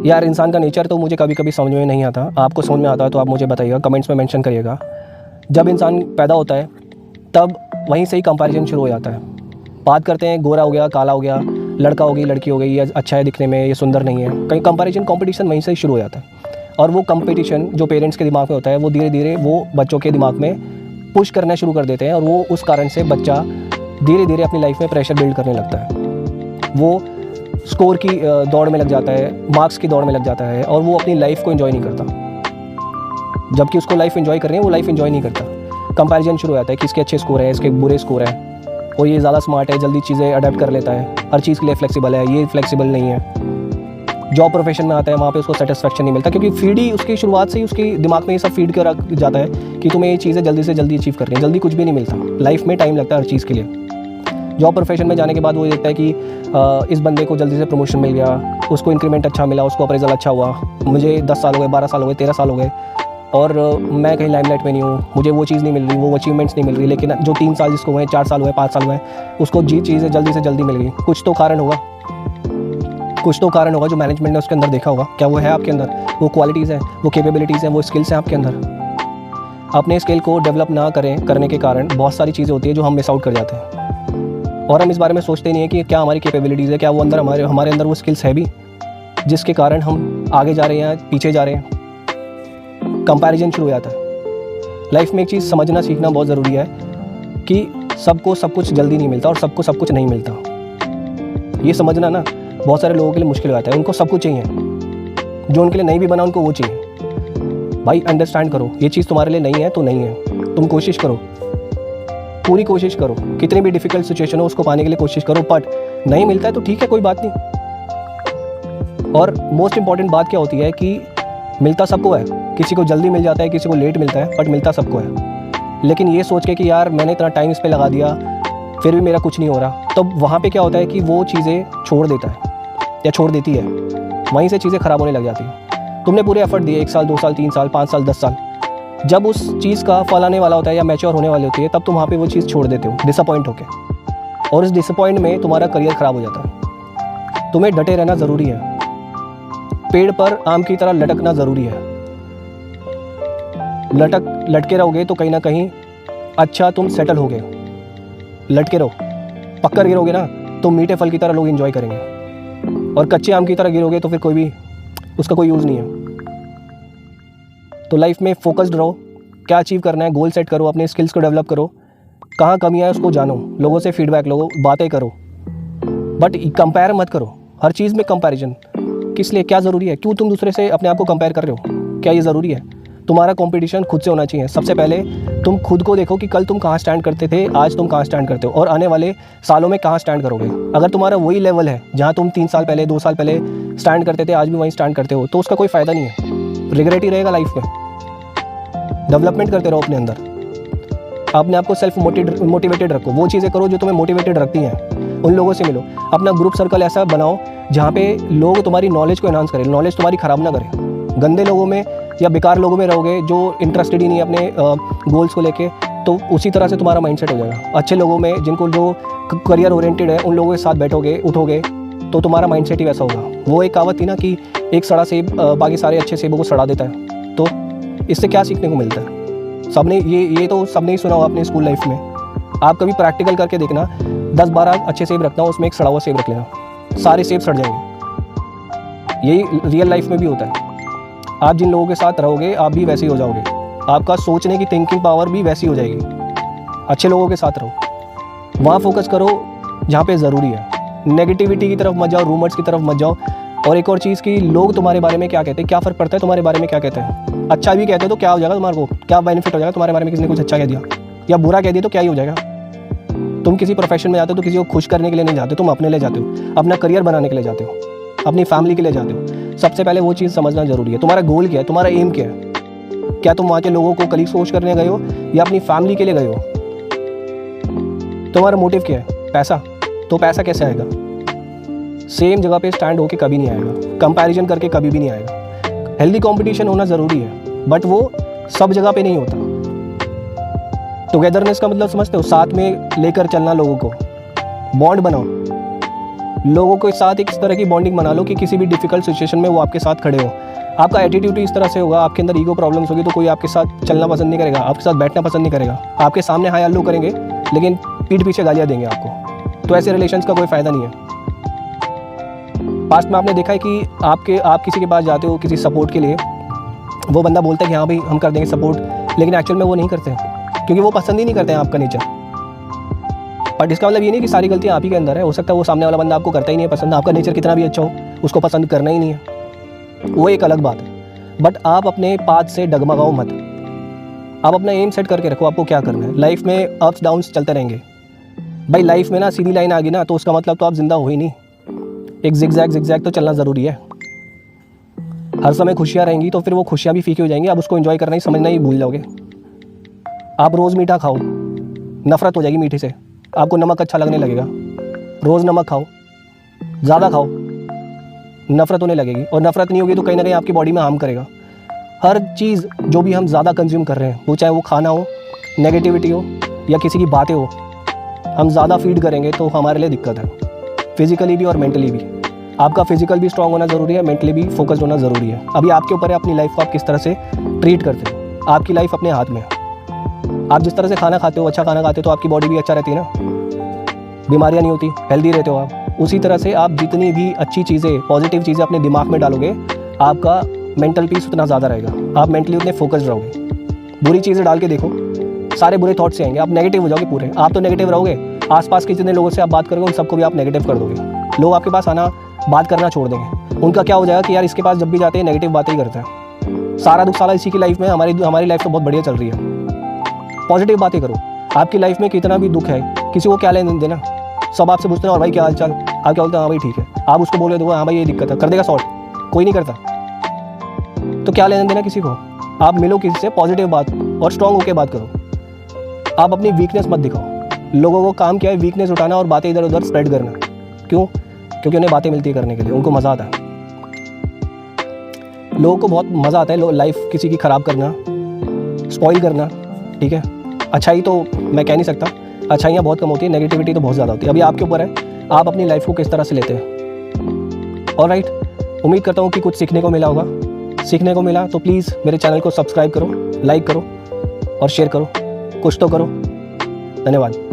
यार इंसान का नेचर तो मुझे कभी कभी समझ में नहीं आता, आपको समझ में आता है तो आप मुझे बताइएगा, कमेंट्स में मेंशन करिएगा। जब इंसान पैदा होता है तब वहीं से ही कंपैरिजन शुरू हो जाता है। बात करते हैं गोरा हो गया, काला हो गया, लड़का हो गई, लड़की हो गई, ये अच्छा है दिखने में, ये सुंदर नहीं है, कहीं कंपैरिजन कॉम्पिटिशन वहीं से ही शुरू हो जाता है। और वो कंपटीशन जो पेरेंट्स के दिमाग में होता है वो धीरे धीरे वो बच्चों के दिमाग में पुश करना शुरू कर देते हैं, और वो उस कारण से बच्चा धीरे धीरे अपनी लाइफ में प्रेशर बिल्ड करने लगता है। वो स्कोर की दौड़ में लग जाता है, मार्क्स की दौड़ में लग जाता है, और वो अपनी लाइफ को एंजॉय नहीं करता। जबकि उसको लाइफ एंजॉय करनी है, वो लाइफ एंजॉय नहीं करता। कंपैरिजन शुरू हो जाता है कि इसके अच्छे स्कोर है, इसके बुरे स्कोर है, और ये ज़्यादा स्मार्ट है, जल्दी चीज़ें अडेप्ट कर लेता है, हर चीज़ के लिए फ्लेक्सिबल है, ये फ्लेक्सिबल नहीं है। जॉब प्रोफेशन में आता है, वहाँ पे उसको सेटिस्फेक्शन नहीं मिलता, क्योंकि फीड ही उसकी शुरुआत से ही उसके दिमाग में ये सब फीड कर रख जाता है कि तुम्हें ये चीज़ें जल्दी से जल्दी अचीव करनी है। जल्दी कुछ भी नहीं मिलता, लाइफ में टाइम लगता है हर चीज़ के लिए। जॉब प्रोफेशन में जाने के बाद वो देखता है कि इस बंदे को जल्दी से प्रमोशन मिल गया, उसको इंक्रीमेंट अच्छा मिला, उसको अप्रेजल अच्छा हुआ, मुझे 10 साल हो गए, 12 साल हो गए, 13 साल हो गए, और मैं कहीं लाइमलाइट में नहीं हूँ, मुझे वो चीज़ नहीं मिल रही, वो अचीवमेंट्स नहीं मिल रही। लेकिन जो 3 साल जिसको हुए, 4 साल हुए, 5 साल हुए, उसको जी चीज़ें जल्दी से जल्दी मिल गई। कुछ तो कारण होगा, कुछ तो कारण होगा जो मैनेजमेंट ने उसके अंदर देखा होगा। क्या वो है आपके अंदर? वो क्वालिटीज़ हैं, वो कैपेबिलिटीज़ हैं, वो स्किल्स हैं आपके अंदर। अपने स्किल को डेवलप ना करने के कारण बहुत सारी चीज़ें होती है जो हम मिस आउट कर जाते हैं, और हम इस बारे में सोचते नहीं है कि क्या हमारी कैपेबिलिटीज़ है, क्या वो अंदर हमारे अंदर वो स्किल्स है भी, जिसके कारण हम आगे जा रहे हैं, पीछे जा रहे हैं। कंपैरिजन शुरू हो जाता है। लाइफ में एक चीज़ समझना सीखना बहुत ज़रूरी है कि सबको सब कुछ जल्दी नहीं मिलता और सबको सब कुछ नहीं मिलता। ये समझना ना बहुत सारे लोगों के लिए मुश्किल हो जाता है। उनको सब कुछ चाहिए, जो उनके लिए नहीं भी बना उनको वो चाहिए। भाई अंडरस्टैंड करो, ये चीज़ तुम्हारे लिए नहीं है तो नहीं है। तुम कोशिश करो, पूरी कोशिश करो, कितनी भी डिफ़िकल्ट सिचुएशन हो उसको पाने के लिए कोशिश करो। बट नहीं मिलता है तो ठीक है, कोई बात नहीं। और मोस्ट इंपॉर्टेंट बात क्या होती है कि मिलता सबको है, किसी को जल्दी मिल जाता है, किसी को लेट मिलता है, बट मिलता सबको है। लेकिन ये सोच के कि यार मैंने इतना टाइम इस पर लगा दिया फिर भी मेरा कुछ नहीं हो रहा, तो वहाँ पे क्या होता है कि वो चीज़ें छोड़ देता है या छोड़ देती है, वहीं से चीज़ें ख़राब होने लग जाती हैं। तुमने पूरे एफर्ट दिए, 1 साल, 2 साल, 3 साल, 5 साल, 10 साल, जब उस चीज़ का फल आने वाला होता है या मैच्योर होने वाली होती है, तब तुम वहाँ पे वो चीज़ छोड़ देते हो डिसअपॉइंट होके, और इस डिसअपॉइंट में तुम्हारा करियर ख़राब हो जाता है। तुम्हें डटे रहना ज़रूरी है, पेड़ पर आम की तरह लटकना ज़रूरी है। लटके रहोगे तो कहीं ना कहीं अच्छा तुम सेटल हो गए। लटके रहो, पककर गिरोगे ना तो मीठे फल की तरह लोग एंजॉय करेंगे, और कच्चे आम की तरह गिरोगे तो फिर कोई भी उसका कोई यूज़ नहीं है। तो लाइफ में फोकस्ड रहो, क्या अचीव करना है गोल सेट करो, अपने स्किल्स को डेवलप करो, कहाँ कमियाँ है उसको जानो, लोगों से फीडबैक लो, बातें करो, बट कंपेयर मत करो। हर चीज़ में कंपैरिजन किस लिए, क्या ज़रूरी है? क्यों तुम दूसरे से अपने आप को कंपेयर कर रहे हो? क्या ये ज़रूरी है? तुम्हारा कंपटीशन खुद से होना चाहिए। सबसे पहले तुम खुद को देखो कि कल तुम कहाँ स्टैंड करते थे, आज तुम कहाँ स्टैंड करते हो, और आने वाले सालों में कहाँ स्टैंड करोगे। अगर तुम्हारा वही लेवल है जहाँ तुम 3 साल पहले, 2 साल पहले स्टैंड करते थे, आज भी वहीं स्टैंड करते हो, तो उसका कोई फ़ायदा नहीं है, रिग्रेट ही रहेगा लाइफ में। डेवलपमेंट करते रहो अपने अंदर, अपने आप को सेल्फ मोटिवेटेड रखो, वो चीज़ें करो जो तुम्हें मोटिवेटेड रखती हैं। उन लोगों से मिलो, अपना ग्रुप सर्कल ऐसा बनाओ जहाँ पे लोग तुम्हारी नॉलेज को एनहांस करें, नॉलेज तुम्हारी ख़राब ना करें। गंदे लोगों में या बेकार लोगों में रहोगे जो इंटरेस्टेड ही नहीं है अपने गोल्स को लेके, तो उसी तरह से तुम्हारा माइंडसेट हो जाएगा। अच्छे लोगों में, जिनको जो करियर ओरिएंटेड है, उन लोगों के साथ बैठोगे, उठोगे, तो तुम्हारा माइंडसेट ही वैसा होगा। वो एक कहावत थी ना कि एक सड़ा सेब बाकी सारे अच्छे सेबों को सड़ा देता है। तो इससे क्या सीखने को मिलता है? सबने ये तो सबने ही सुना होगा अपने स्कूल लाइफ में। आप कभी प्रैक्टिकल करके देखना, 10-12 अच्छे सेब रखना, उसमें एक सड़ा हुआ सेब रख लेना, सारे सेब सड़ जाएंगे। यही रियल लाइफ में भी होता है। आप जिन लोगों के साथ रहोगे आप भी वैसे ही हो जाओगे, आपका सोचने की थिंकिंग पावर भी वैसी हो जाएगी। अच्छे लोगों के साथ रहो, वहाँ फोकस करो जहाँ पे ज़रूरी है। नेगेटिविटी की तरफ मत जाओ, रूमर्स की तरफ मत जाओ। और एक और चीज़ कि लोग तुम्हारे बारे में क्या कहते हैं, क्या फ़र्क पड़ता है तुम्हारे बारे में क्या कहते हैं। अच्छा भी कहते हो तो क्या हो जाएगा तुम्हारे को, क्या बेनिफिट हो जाएगा तुम्हारे बारे में? किसी ने कुछ अच्छा कह दिया या बुरा कह दिया तो क्या ही हो जाएगा। तुम किसी प्रोफेशन में जाते हो तो किसी को खुश करने के लिए नहीं जाते, तुम अपने लिए जाते हो, अपना करियर बनाने के लिए जाते हो, अपनी फैमिली के लिए जाते हो। सबसे पहले वो चीज़ समझना ज़रूरी है। तुम्हारा गोल क्या है, तुम्हारा एम क्या है? क्या तुम वहाँ के लोगों को कलीग सोच करने गए हो या अपनी फैमिली के लिए गए हो? तुम्हारा मोटिव क्या है? पैसा? तो पैसा कैसे आएगा? सेम जगह पे स्टैंड होके कभी नहीं आएगा, कंपैरिजन करके कभी भी नहीं आएगा। हेल्दी कंपटीशन होना ज़रूरी है, बट वो सब जगह पे नहीं होता। टुगेदरनेस का मतलब समझते हो? साथ में लेकर चलना, लोगों को बॉन्ड बनाओ, लोगों के साथ एक इस तरह की बॉन्डिंग बना लो कि किसी भी डिफिकल्ट सिचुएशन में वो आपके साथ खड़े हो। आपका एटीट्यूड इस तरह से होगा, आपके अंदर ईगो प्रॉब्लम्स होगी तो कोई आपके साथ चलना पसंद नहीं करेगा, आपके साथ बैठना पसंद नहीं करेगा, आपके सामने हाय हल्लो करेंगे लेकिन पीठ पीछे गालियाँ देंगे आपको। तो ऐसे रिलेशंस का कोई फ़ायदा नहीं है। पास्ट में आपने देखा है कि आप किसी के पास जाते हो किसी सपोर्ट के लिए, वो बंदा बोलता है कि हाँ भाई हम कर देंगे सपोर्ट, लेकिन एक्चुअल में वो नहीं करते क्योंकि वो पसंद ही नहीं करते हैं आपका नेचर। बट इसका मतलब ये नहीं कि सारी गलतियाँ आप ही के अंदर है। हो सकता है वो सामने वाला बंदा आपको करता ही नहीं है पसंद, आपका नेचर कितना भी अच्छा हो उसको पसंद करना ही नहीं है, वो एक अलग बात है। बट आप अपने पाथ से डगमगाओ मत, आप अपना एम सेट करके रखो आपको क्या करना है। लाइफ में अप्स डाउन्स चलते रहेंगे भाई, लाइफ में ना सीधी लाइन आ गई ना तो उसका मतलब तो आप जिंदा हो ही नहीं, एक जिगजैग तो चलना ज़रूरी है। हर समय खुशियाँ रहेंगी तो फिर वो खुशियाँ भी फीकी हो जाएंगी, आप उसको एंजॉय करना ही समझना ही भूल जाओगे। आप रोज़ मीठा खाओ, नफरत हो जाएगी मीठे से, आपको नमक अच्छा लगने लगेगा। रोज़ नमक खाओ, ज़्यादा खाओ, नफरत होने लगेगी, और नफरत नहीं होगी तो कहीं ना कहीं आपकी बॉडी में हार्म करेगा। हर चीज़ जो भी हम ज़्यादा कंज्यूम कर रहे हैं, वो चाहे वो खाना हो, नेगेटिविटी हो या किसी की बातें हो, हम ज़्यादा फीड करेंगे तो हमारे लिए दिक्कत है, फिजिकली भी और मेंटली भी। आपका फिजिकल भी स्ट्रांग होना ज़रूरी है, मेंटली भी फोकस्ड होना ज़रूरी है। अभी आपके ऊपर है अपनी लाइफ को आप किस तरह से ट्रीट करते हो, आपकी लाइफ अपने हाथ में है। आप जिस तरह से खाना खाते हो, अच्छा खाना खाते हो तो आपकी बॉडी भी अच्छा रहती है ना, बीमारियाँ नहीं होती, हेल्दी रहते हो आप। उसी तरह से आप जितनी भी अच्छी चीज़ें, पॉजिटिव चीज़ें अपने दिमाग में डालोगे, आपका मेंटल पीस उतना ज़्यादा रहेगा, आप मेंटली उतने फोकस्ड रहोगे। बुरी चीज़ें डाल के देखो, सारे बुरे थॉट्स से आएंगे, आप नेगेटिव हो जाओगे पूरे। आप तो नेगेटिव रहोगे, आसपास के जितने लोगों से आप बात करोगे उन सबको भी आप नेगेटिव कर दोगे। लोग आपके पास आना, बात करना छोड़ देंगे। उनका क्या हो जाएगा कि यार इसके पास जब भी जाते हैं नेगेटिव बातें ही करते हैं, सारा दुख साला इसी की लाइफ में। हमारी लाइफ तो बहुत बढ़िया चल रही है, पॉजिटिव बातें करो। आपकी लाइफ में कितना भी दुख है, किसी को क्या लेने देना, सब आपसे पूछते हैं और भाई क्या हाल चाल, आप क्या बोलते हैं, हाँ भाई ठीक है। आप उसको बोले दो हाँ भाई ये दिक्कत है, कर देगा सॉर्ट, कोई नहीं करता, तो क्या लेने देना किसी को। आप मिलो किसी से, पॉजिटिव बात और स्ट्रांग होकर बात करो। आप अपनी वीकनेस मत दिखाओ। लोगों को काम क्या है, वीकनेस उठाना और बातें इधर उधर स्प्रेड करना। क्यों? क्योंकि उन्हें बातें मिलती है करने के लिए, उनको मज़ा आता है। लोगों को बहुत मज़ा आता है लाइफ किसी की ख़राब करना, स्पॉइल करना, ठीक है। अच्छाई तो मैं कह नहीं सकता, अच्छाइयाँ बहुत कम होती है, नेगेटिविटी तो बहुत ज़्यादा होती है। अभी आपके ऊपर है, आप अपनी लाइफ को किस तरह से लेते हैं। ऑलराइट, उम्मीद करता हूँ कि कुछ सीखने को मिला होगा। सीखने को मिला तो प्लीज़ मेरे चैनल को सब्सक्राइब करो, लाइक करो और शेयर करो, कुछ तो करो। धन्यवाद।